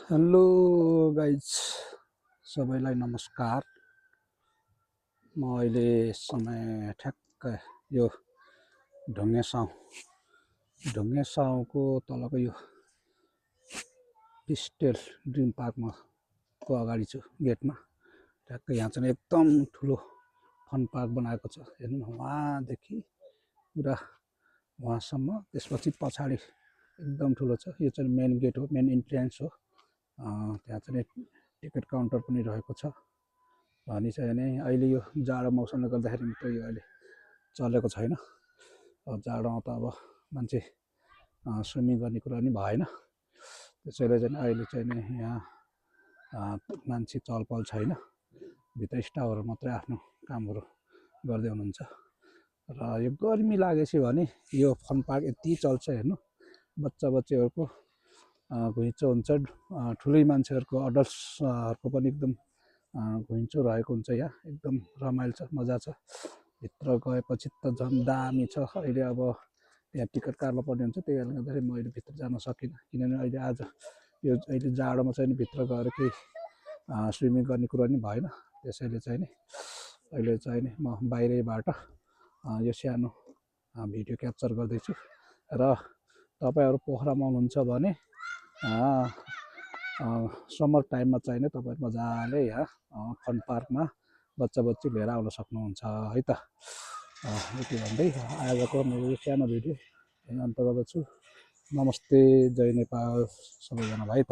Hello guys, सबैलाई नमस्कार। म अहिले समय ठ्याक्क यो ढुङ्गे साउको तलको यो पिस्टेल ड्रिम पार्कमा को अगाडि छु, गेटमा। ठ्याक्क यहाँ चाहिँ एकदम ठुलो फन पार्क बनाएको छ। हेर्नु, वहाँदेखि पुरा वहाँसम्म, त्यसपछि पछाडि एकदम ठुलो छ। यो चाहिँ मेन गेट हो, मेन इन्ट्रेन्स हो। त्यहाँ चाहिँ टिकट काउन्टर पनि रहेको छ। अनि चाहिँ नि अहिले यो जाडो मौसमले गर्दाखेरि त यो अहिले चलेको छैन। जाडोमा त अब मान्छे स्विमिङ गर्ने कुरा नि भएन। त्यसैले चाहिँ अहिले चाहिँ नि यहाँ मान्छे चलपल छैन। भित्र स्टाफहरू मात्रै आफ्नो कामहरू गर्दै हुनुहुन्छ। र यो गर्मी लागेपछि भने यो फन पार्क यति चल्छ। हेर्नु, बच्चाहरूको घुइँचो हुन्छ, ठुलै मान्छेहरूको अडल्ट्सहरूको पनि एकदम घुइँचो रहेको हुन्छ। यहाँ एकदम रमाइलो छ, मजा छ। भित्र गएपछि त झन् दामी छ। अहिले अब त्यहाँ टिकट काट्नु पर्ने हुन्छ, त्यही कारणले गर्दाखेरि म अहिले भित्र जान सकिनँ। किनभने अहिले जाडोमा चाहिँ नि भित्र गएर केही स्विमिङ गर्ने कुरा नि भएन। त्यसैले चाहिँ नि अहिले चाहिँ नि म बाहिरैबाट यो सानो भिडियो क्याप्चर गर्दैछु। र तपाईँहरू पोखरामा हुनुहुन्छ भने समर टाइममा चाहिँ नि तपाईँ मजाले यहाँ फन पार्कमा बच्ची लिएर आउन सक्नुहुन्छ है त। यति भन्दै आजको मेरो यो सानो भिडियो अन्त गर्दछु। नमस्ते, जय नेपाल सबैजना भाइ त।